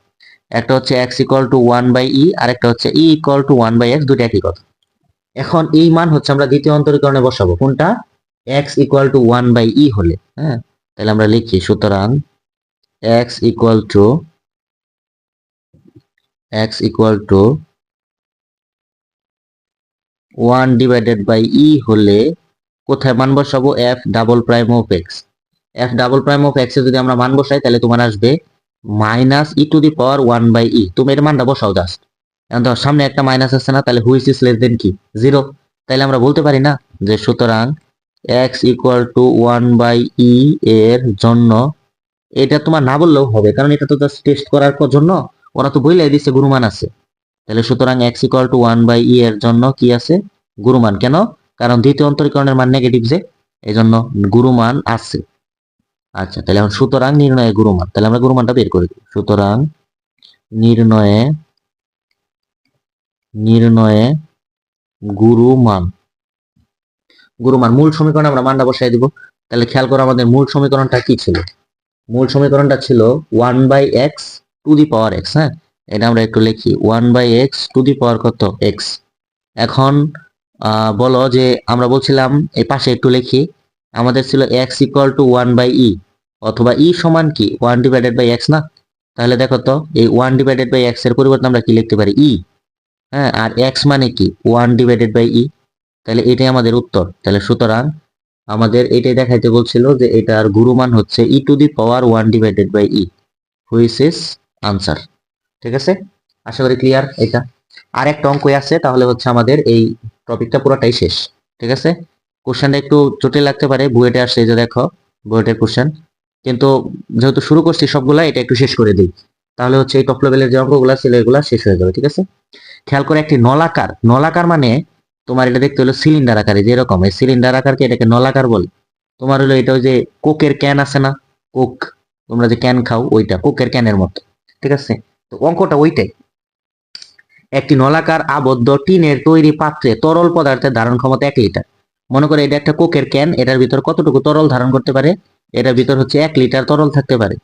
Speaker 1: একটা হচ্ছে x ইকুয়াল টু 1/e, আর একটা হচ্ছে e ইকুয়াল টু 1/x, দুইটা একই কথা। এখন এই মান হচ্ছে আমরা দ্বিতীয় অন্তরীকরণে বসাবো, কোনটা, x ইকুয়াল টু 1/e হলে, হ্যাঁ। তাহলে আমরা লিখি সুতরাং x ইকুয়াল টু 1/e হলে কোথায় মান বসাবো, f double prime of x. f double prime of x এ যদি আমরা মান বসাই তাহলে তোমার আসবে -e two the power 1/e। তুমি এর মানটা বসাও জাস্ট। এখন ধর সামনে একটা মাইনাস আছে না, তাহলে হুইচ ইজ লেস দেন কি 0। তাহলে আমরা বলতে পারি না যে সুতরাং x ইকুয়াল টু 1/e এর জন্য, এটা তোমার না বললেও হবে, কারণ এটা তো জাস্ট টেস্ট করার জন্য, ওরা তো বইলাই দিচ্ছে গুরুমান আছে। তাহলে সুতরাং x ইকুয়াল টু 1/e এর জন্য কি আছে, গুরুমান। কেন, কারণ দ্বিতীয় অন্তরীকরণের মান নেগেটিভ, যে এই জন্য গুরুমান আছে। আচ্ছা তাহলে এখন সুতরাং নির্ণয়ে গুরুমান, তাহলে আমরা গুরুমানটা বের করে দিই। সুতরাং নির্ণয়ে গুরুমান, মূল সমীকরণে আমরা মানটা বসাই দিব। তাহলে খেয়াল করো আমাদের মূল সমীকরণটা কি ছিল, মূল সমীকরণটা ছিল 1/x two the power x, হ্যাঁ। এটা আমরা একটু লিখি 1/x টু দি পাওয়ার কত x। এখন বলো যে আমরা বলছিলাম এই পাশে একটু লিখি, আমাদের ছিল x ইকুয়াল টু 1/e, অথবা e সমান কি 1/x না। তাহলে দেখো তো এই 1/x এর পরিবর্তে আমরা কি লিখতে পারি e, হ্যাঁ। আর x মানে কি 1/e, তাহলে এটাই আমাদের উত্তর। তাহলে সুতরাং আমাদের এটাই দেখাইতে বলছিল যে এটার গুরুমান হচ্ছে e to the power 1 divided by e, which is answer. ঠিক আছে, আশা করি ক্লিয়ার এটা। আর একটা অঙ্কই আছে, তাহলে হচ্ছে আমাদের এই টপিকটা পুরোটাই শেষ। ঠিক আছে, কোশ্চেনটা একটু জটিল লাগতে পারে, বুয়েটে আসছে, এই যে দেখো বুয়েটের কোশ্চেন, কিন্তু যেহেতু শুরু করছি সবগুলা, এটা একটু শেষ করে দিই, তাহলে হচ্ছে এই টপ লেভেলের যে অঙ্কগুলা ছিল এগুলা শেষ হয়ে যাবে। ঠিক আছে, খেয়াল করে, একটি নলাকার, নলাকার মানে তোমার এটা দেখতে হলো সিলিন্ডার আকারে, যেরকম এই সিলিন্ডার আকারকে এটাকে নলাকার বলে। তোমার হলো এটা ওই যে কোকের ক্যান আছে না, কোক, তোমরা যে ক্যান খাও, ওইটা কোকের ক্যানের মতো। ঠিক আছে, তো অঙ্কটা ওইটাই। একটি নলাকার আবদ্ধ টিনের তৈরি পাত্রে তরল পদার্থের ধারণ ক্ষমতা 1 লিটার। মনে করে এটা একটা কোকের ক্যান, এটার ভিতর কতটুকু তরল ধারণ করতে পারে? এটার ভিতর হচ্ছে 1 লিটার তরল থাকতে পারে।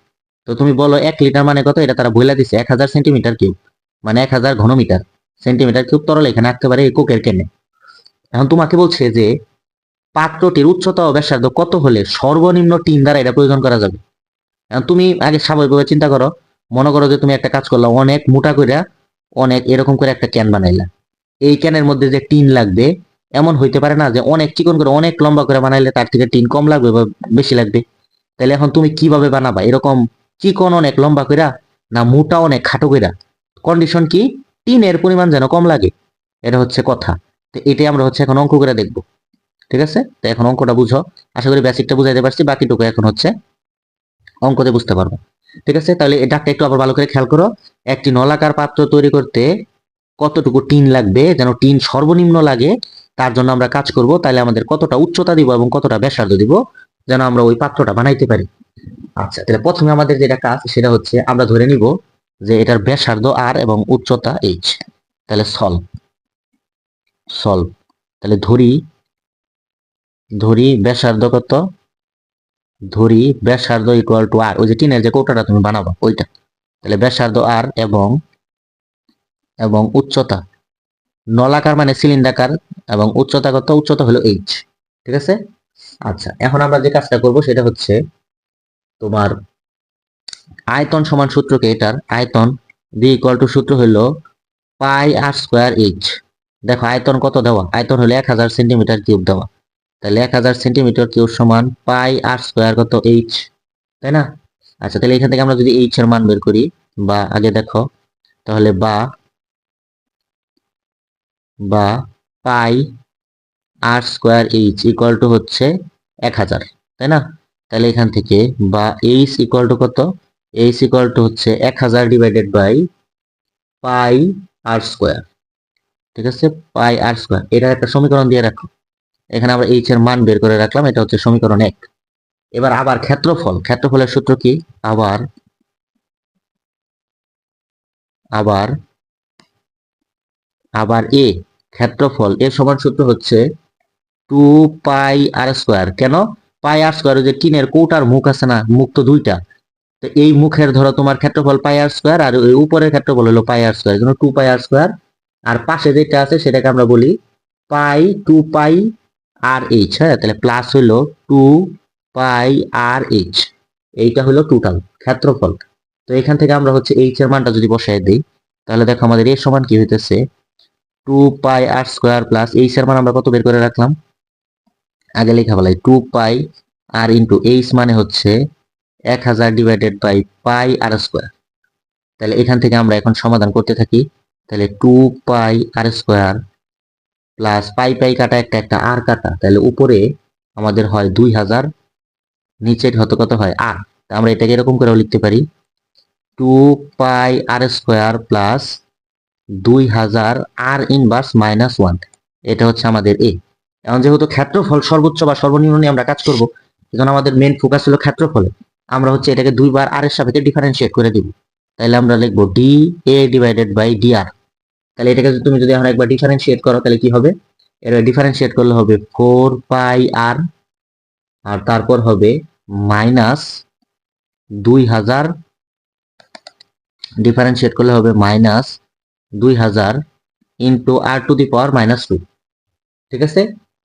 Speaker 1: তো তুমি বলো 1 লিটার মানে কত? এটা তারা বইলা দিছে 1000 সেন্টিমিটার কিউব, মানে 1000 ঘনমিটার সেন্টিমিটার কিউব তরল এখানে রাখতে পারে এই কোকের ক্যানে। এখন তোমাকে বলছে যে পাত্রটির উচ্চতা ও ব্যাসার্ধ কত হলে সর্বনিম্ন টিন দ্বারা এটা প্রয়োজন করা যাবে। এখন তুমি আগে স্বাভাবিকভাবে চিন্তা করো, মনে করো যে তুমি একটা কাজ করলা, অনেক মোটা কইরা, অনেক এরকম করে একটা ক্যান বানাইলা, এই ক্যানের মধ্যে যে টিন লাগবে, এমন হইতে পারে না যে অনেক চিকন করে অনেক লম্বা করে বানাইলে তার থেকে টিন কম লাগবে বা বেশি লাগবে। তাহলে এখন তুমি কিভাবে বানাবা? এরকম চিকন অনেক লম্বা কইরা, না মোটা অনেক খাটো কইরা? কন্ডিশন কি? টিনের পরিমাণ যেন কম লাগে, এটা হচ্ছে কথা। তো এটাই আমরা হচ্ছে এখন অঙ্ক করে দেখবো। ঠিক আছে, তো এখন অঙ্কটা বুঝো, আশা করি বেসিকটা বুঝাইতে পারছি, বাকিটুকু এখন হচ্ছে অঙ্কতে বুঝতে পারবো। ঠিক আছে, তাহলে এটা একটু আবার ভালো করে খেয়াল করো। একটি নলাকার পাত্র তৈরি করতে কতটুকু টিন লাগবে, যেন টিন সর্বনিম্ন লাগে, তার জন্য আমরা কাজ করব। তাহলে আমাদের কতটা উচ্চতা দিব এবং কতটা ব্যাসার্ধ দিব, যেন আমরা ওই পাত্রটা বানাইতে পারি। আচ্ছা, তাহলে প্রথমে আমাদের যেটা কাজ সেটা হচ্ছে আমরা ধরে নিব যে এটার ব্যাসার্ধ আর এবং উচ্চতা এইচ। তাহলে সলভ, সলভ, তাহলে ধরি, ধরি ব্যাসার্ধ কত, ধরি ব্যাসার্ধ ইকুয়াল টু আর, ওই যে টিনের যে কৌটাটা তুমি বানাবা ওইটা। তাহলে ব্যাসার্ধ আর এবং এবং উচ্চতা, নলাকার মানে সিলিন্ডাকার, এবং উচ্চতা কত? উচ্চতা হলো এইচ। ঠিক আছে, আচ্ছা এখন আমরা যে কাজটা করব সেটা হচ্ছে তোমার আয়তন সমান সূত্রকে, এটার আয়তন বি ইকুয়াল টু সূত্র হলো পাই আর স্কোয়ার এইচ। দেখো আয়তন কত দেওয়া, আয়তন হলো 1000 সেন্টিমিটার কিউব দেওয়া, তাহলে 1000 সেন্টিমিটার কিউব সমান পাই আর স্কোয়ার কত? এইচ, তাই না? আচ্ছা, তাহলে এখান থেকে আমরা যদি এইচ এর মান বের করি, বা আগে দেখো, তাহলে বা pi r square h equal to হচ্ছে 1000, তাই না? তাহলে এখান থেকে বা এইচ ইকুয়াল টু কত? এইচ ইকুয়াল টু হচ্ছে 1000 divided by pi r square. ঠিক আছে, পাই আর স্কোয়ার, এটা একটা সমীকরণ দিয়ে রাখো। এখানে আমরা এইচ এর মান বের করে রাখলাম, এটা হচ্ছে সমীকরণ 1। এবার আবার ক্ষেত্রফল, ক্ষেত্রফলের সূত্র কি? আবার আবার আবার এ, ক্ষেত্রফল এর সমান সূত্র হচ্ছে 2 পাই আর স্কোয়ার। কেন পাই আর স্কোয়ার? যে টিনের কৌটার মুখ আছে না, মুখ তো দুইটা, তো এই মুখের ধরো তোমার ক্ষেত্রফল পাই আর স্কোয়ার, আর ওই উপরের ক্ষেত্রফল হলো পাই আর স্কোয়ার, জন্য 2 পাই আর স্কোয়ার। আর পাশে যেটা আছে সেটাকে আমরা বলি পাই, 2 পাই আর এইচ। হ্যাঁ, তাহলে প্লাস হলো 2 পাই আর এইচ, এইটা হলো টোটাল ক্ষেত্রফল। তো এখান থেকে আমরা হচ্ছে এইচ এর মানটা যদি বসাই দিই, তাহলে দেখো আমাদের এর সমান কি হইতেছে? 2 পাই আর স্কোয়ার প্লাস এইচ এর মান আমরা কত বের করে রাখলাম, আগে লেখা বলাই 2 পাই আর ইন্টু এইচ মানে হচ্ছে 1000 divided by pi r square. তাহলে এখান থেকে আমরা এখন সমাধান করতে থাকি। তাহলে 2 পাই আর স্কোয়ার প্লাস পাই পাই কাটা, একটা একটা আর কাটা, তাহলে উপরে আমাদের হয় 2000, নিচের হতে কত হয় আর। আমরা এটাকে এরকম করে লিখতে পারি 2 পাই আর স্কোয়ার প্লাস 2000 আর ইনভার্স -1, এটা হচ্ছে আমাদের এ। এখন যেহেতু ক্ষেত্রফল সর্বোচ্চ বা সর্বনিম্ন নিয়ে আমরা কাজ করব, সেজন্য আমাদের মেন ফোকাস হলো ক্ষেত্রফলে। আমরা হচ্ছে এটাকে দুইবার আর এর সাপেক্ষে ডিফারেন্সিয়েট করে দিব। তাহলে আমরা লিখবো d A divided by d r. তাহলে এটাকে তুমি যদি এখন একবার ডিফারেন্সিয়েট করো, তাহলে কি হবে? এর ডিফারেন্সিয়েট করলে হবে 4 পাই আর তারপর হবে -2000, ডিফারেন্সিয়েট করলে হবে -2000 ইন্টু আর টু দি পাওয়ার -2। ঠিক আছে,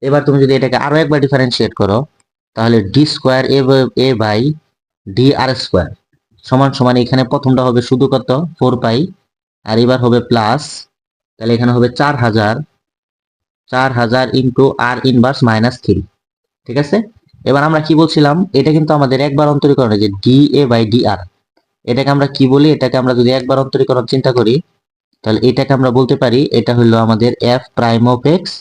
Speaker 1: এবার তুমি যদি এটাকে আরো একবার ডিফারেন্সিয়েট করো, তাহলে d square a by d r square সমান সমান, এখানে প্রথমটা হবে শুধু কত? 4 পাই, আর এবার হবে প্লাস, তাহলে এখানে হবে 4000 4000 ইন্টু আর ইনভার্স -3। ঠিক আছে, এবার আমরা কি বলছিলাম, এটা কিন্তু আমাদের একবার অন্তরীকরণ, যে ডি এ বাই ডি আর, এটাকে আমরা কি বলি, এটাকে আমরা যদি একবার অন্তরীকরণ চিন্তা করি, তাহলে এটাকে আমরা বলতে পারি এটা হলো আমাদের এফ প্রাইম অফ এক্স,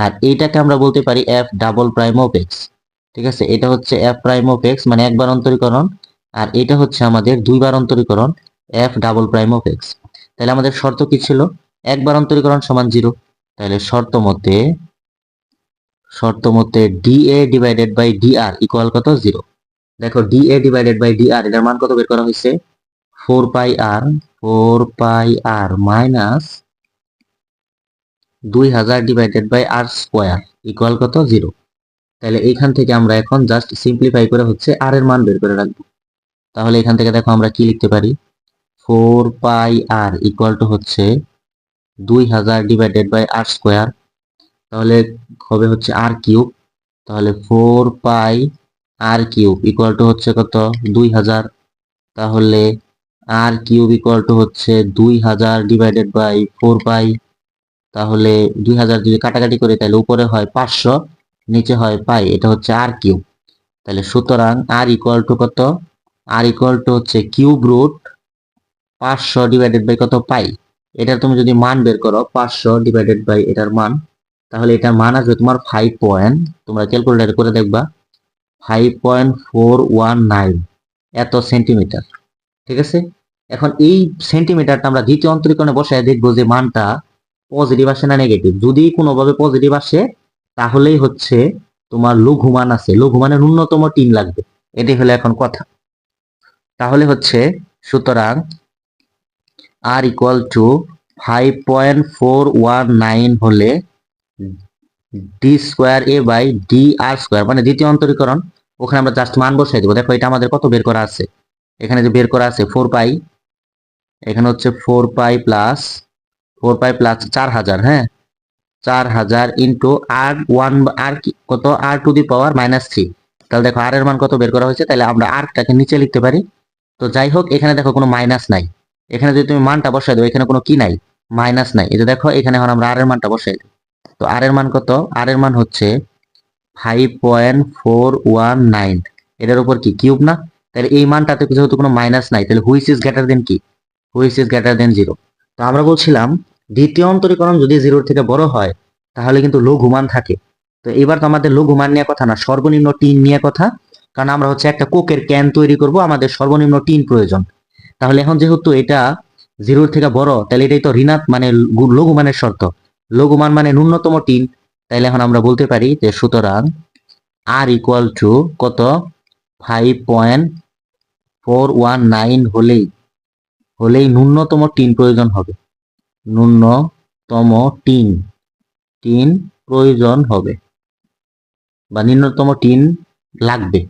Speaker 1: আর এইটাকে আমরা বলতে পারি F double prime of x. ঠিক আছে, এটা হচ্ছে এফ প্রাইম অফ এক্স মানে একবার অন্তরীকরণ, আর এটা হচ্ছে আমাদের দুইবার অন্তরীকরণ f double prime of x. তাহলে আমাদের শর্ত কি ছিল, একবার অন্তরীকরণ সমান 0। তাহলে শর্ত মতে d A divided by d r equal কত, 0। দেখো d A divided by d r এটার মান কত বের করা হয়েছে, 4 পাই আর minus 2000 divided by r square equal কত, 0। তাহলে এইখান থেকে আমরা এখন জাস্ট সিম্পলিফাই করে হচ্ছে আর এর মান বের করে রাখবো। তাহলে এখান থেকে দেখো আমরা কি লিখতে পারি, 4 পাই আর ইকুয়াল টু হচ্ছে 2000 ডিভাইডেড বাই আর স্কোয়ার, তাহলে হবে হচ্ছে আর কিউব। তাহলে 4 pi R cube equal to হচ্ছে কত, 2000। তাহলে আর কিউব ইকুয়াল টু হচ্ছে 2000 ডিভাইডেড বাই 4 পাই। তাহলে 2000 যদি কাটাকাটি করি তাহলে উপরে হয় 500, নিচে হয় পাই, এটা হচ্ছে আর কিউব। তাহলে সুতরাং আর ইকুয়াল টু কত, আর ইকুয়াল টু হচ্ছে কিউব রুট 500 ডিভাইডেড বাই কত, পাই। এটার তুমি যদি মান বের করো 500 ডিভাইডেড বাই এটার মান, তাহলে এটার মান আসবে তোমার 5 পয়েন্ট, তোমরা ক্যালকুলেটর করে দেখবা 5.419 এত সেন্টিমিটার। ঠিক আছে, এখন এই সেন্টিমিটারটা আমরা দ্বিতীয় অন্তরীকরণে বসায় দেখবো যে মানটা পজিটিভ আসে না নেগেটিভ। যদি কোনোভাবে পজিটিভ আসে তাহলেই হচ্ছে তোমার লঘু মান আছে, লঘু মানে ন্যূনতম 3 লাগবে, এটাই হলো এখন কথা। তাহলে হচ্ছে সুতরাং আর ইকুয়াল টু 5.419 হলে d square a by d r square মানে দ্বিতীয় অন্তরীকরণ, ওখানে আমরা জাস্ট মান বসাই দেবো। দেখো এটা আমাদের কত বের করা আছে, এখানে যে বের করা আছে 4 পাই, এখানে হচ্ছে 4 পাই প্লাস 4000, হ্যাঁ 4000 ইন্টু আর ওয়ান, আর কত, আর টু দি পাওয়ার -3। তাহলে দেখো আর এর মান কত বের করা হয়েছে, তাহলে আমরা আরটাকে নিচে লিখতে পারি। তো যাই হোক, এখানে দেখো কোনো মাইনাস নাই, এখানে যদি তুমি মানটা বসাই দাও, এখানে কোনো কি নাই, মাইনাস নাই। এই যে দেখো এখানে এখন আমরা আর এর মানটা বসাই দিই, তো আর এর মান কত, আর এর মান হচ্ছে 5.419, এটার উপর কি কিউব না, তাহলে এই মানটাতে যেহেতু কোনো মাইনাস নাই, তাহলে হুইচ ইজ গ্রেটার দেন কি, হুইচ ইজ গ্রেটার দেন 0। তো আমরা বলছিলাম দ্বিতীয় অন্তরীকরণ যদি 0 থেকে বড় হয় তাহলে কিন্তু লঘু মান থাকে। তো এবার তো আমাদের লঘু মান নিয়ে কথা না, সর্বনিম্ন 3 নিয়ে কথা, কারণ আমরা হচ্ছে একটা কোকের ক্যান তৈরি করব, আমাদের সর্বনিম্ন 3 প্রয়োজন। তাহলে এখন যেহেতু এটা 0 থেকে বড়, তাহলে এটাই তো ঋণাত্মক মানে লঘু মানের শর্ত, লঘু মান মানে ন্যূনতম 3। তাইলে এখন আমরা বলতে পারি যে সুতরাং আর ইকুয়াল টু কত, 5.419 হলেই ন্যূনতম 3 প্রয়োজন হবে, ন্যূনতম 3 প্রয়োজন হবে বা ন্যূনতম 3 লাগবে,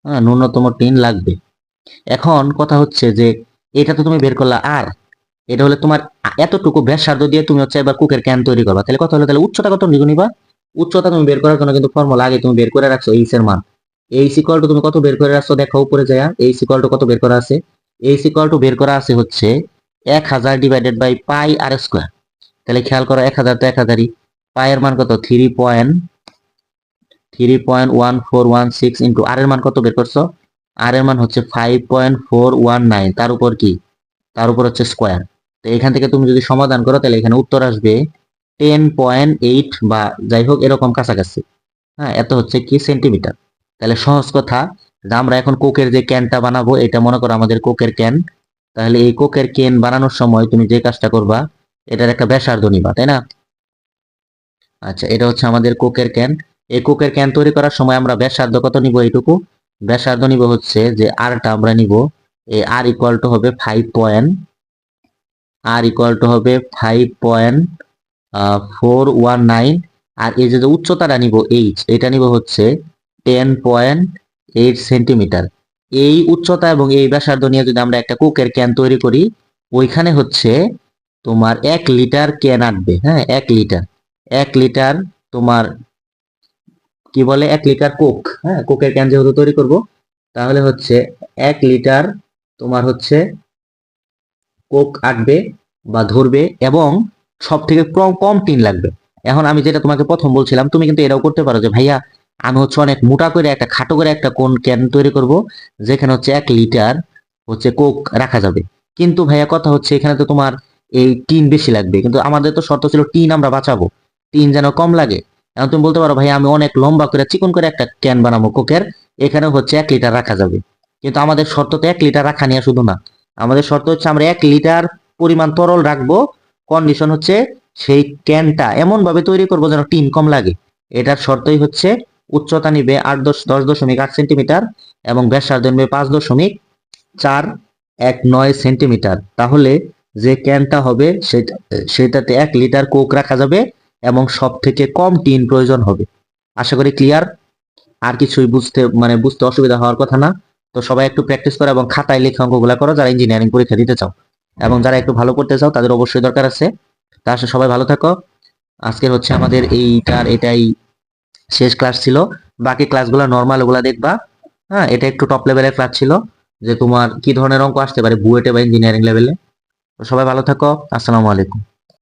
Speaker 1: হ্যাঁ ন্যূনতম 3 লাগবে। এখন কথা হচ্ছে যে এটা তো তুমি বের করলা আর, এটা হলে তোমার এতটুকু ব্যাসার্ধ দিয়ে তুমি হচ্ছে এবার কুকের ক্যান তৈরি করবা, তাহলে কথা হলো তাহলে উচ্চতা কত নিবা, উচ্চতা তুমি বের করার জন্য কিন্তু ফর্মুলা আগে তুমি বের করে রাখছো এইচ এর মান। এইচ ইকুয়াল টু তুমি কত বের করে রাখছো, দেখো উপরে যায় এইচ ইকুয়াল টু কত বের করা আছে, এইচ ইকুয়াল টু বের করা আছে হচ্ছে 1000 divided by pi r square. তাহলে খেয়াল করো 1000 তো 1000ই, পাই এর মান কত 3.1416 ইন্টু আর এর মান কত বের করছো, আর এর মান হচ্ছে 5.419, তার উপর কি, তার উপর হচ্ছে স্কোয়ার। তো এখান থেকে তুমি যদি সমাধান করো তাহলে এখানে উত্তর আসবে 10.8 বা যাই হোক এরকম কাছাকাছি, হ্যাঁ এত হচ্ছে কি সেন্টিমিটার। তাহলে সহজ কথা, আমরা এখন কোকের যে ক্যানটা বানাবো, এটা মনে করো আমাদের কোকের ক্যান। তাহলে এই কোকের ক্যান বানানোর সময় তুমি যে কাজটা করবা, এটার একটা ব্যাসার্ধ নিবা, তাই না। আচ্ছা, এটা হচ্ছে আমাদের কোকের ক্যান। এই কোকের ক্যান তৈরি করার সময় আমরা ব্যাসার্ধ কত নিব, এইটুকু ব্যাসার্ধ নিব হচ্ছে যে আরটা আমরা নিব, এই আর ইকুয়াল টু হবে 5.419, আর এই যে উচ্চতাটা নিব এইচ, এটা নিব হচ্ছে 10.8 সেন্টিমিটার। এই উচ্চতা এবং এই ব্যাসার্ধ নিয়ে যদি আমরা একটা কোকের ক্যান তৈরি করি, ওইখানে হচ্ছে তোমার 1 লিটার ক্যান আটবে, হ্যাঁ 1 লিটার তোমার কি বলে 1 লিটার কোক, হ্যাঁ কোকের ক্যান যেহেতু তৈরি করব, তাহলে হচ্ছে 1 লিটার তোমার হচ্ছে কোক আটবে বা ধরবে, এবং সব থেকে কম টিন লাগবে। এখন আমি যেটা তোমাকে প্রথম বলছিলাম, তুমি কিন্তু এটাও করতে পারো যে ভাইয়া আমি হচ্ছে অনেক মোটা করে একটা খাটো করে একটা কোন ক্যান তৈরি করব, যেখানে হচ্ছে 1 লিটার হচ্ছে কোক রাখা যাবে। কিন্তু ভাইয়া কথা হচ্ছে এখানে তো তোমার এই টিন বেশি লাগবে, কিন্তু আমাদের তো শর্ত ছিল টিন আমরা বাঁচাবো, টিন যেন কম লাগে। এখন তুমি বলতে পারো ভাইয়া আমি অনেক লম্বা করে চিকন করে একটা ক্যান বানাবো কোকের, এখানে হচ্ছে 1 লিটার রাখা যাবে। কিন্তু আমাদের শর্ত তো 1 লিটার রাখা নিয়ে শুধু না, আমাদের শর্ত হচ্ছে আমরা 1 লিটার পরিমাণ তরল রাখবো। কন্ডিশন হচ্ছে সেই ক্যানটা এমন ভাবে তৈরি করবো যেন টিন কম লাগে। এটার শর্তই হচ্ছে উচ্চতা নিবে 10.8 সেন্টিমিটার এবং ব্যাসার্ধ নিবে 5.419 সেন্টিমিটার। তাহলে যে ক্যানটা হবে সেটাতে 1 লিটার কোক রাখা যাবে এবং সব থেকে কম টিন প্রয়োজন হবে। আশা করি ক্লিয়ার। আর কিছুই বুঝতে অসুবিধা হওয়ার কথা না। তো সবাই একটু প্র্যাকটিস করো এবং খাতায় লেখা অঙ্কগুলা করো যারা ইঞ্জিনিয়ারিং পরীক্ষা দিতে চাও, এবং যারা একটু ভালো করতে চাও তাদের অবশ্যই দরকার আছে। তার সাথে সবাই ভালো থাকো। আজকের হচ্ছে আমাদের এটাই শেষ ক্লাস ছিল। বাকি ক্লাসগুলো নর্মাল, ওগুলা দেখবা। হ্যাঁ, এটা একটু টপ লেভেলের ক্লাস ছিল, যে তোমার কি ধরনের অঙ্ক আসতে পারে বুয়েটে বা ইঞ্জিনিয়ারিং লেভেলে। তো সবাই ভালো থাকো। আসসালামু আলাইকুম।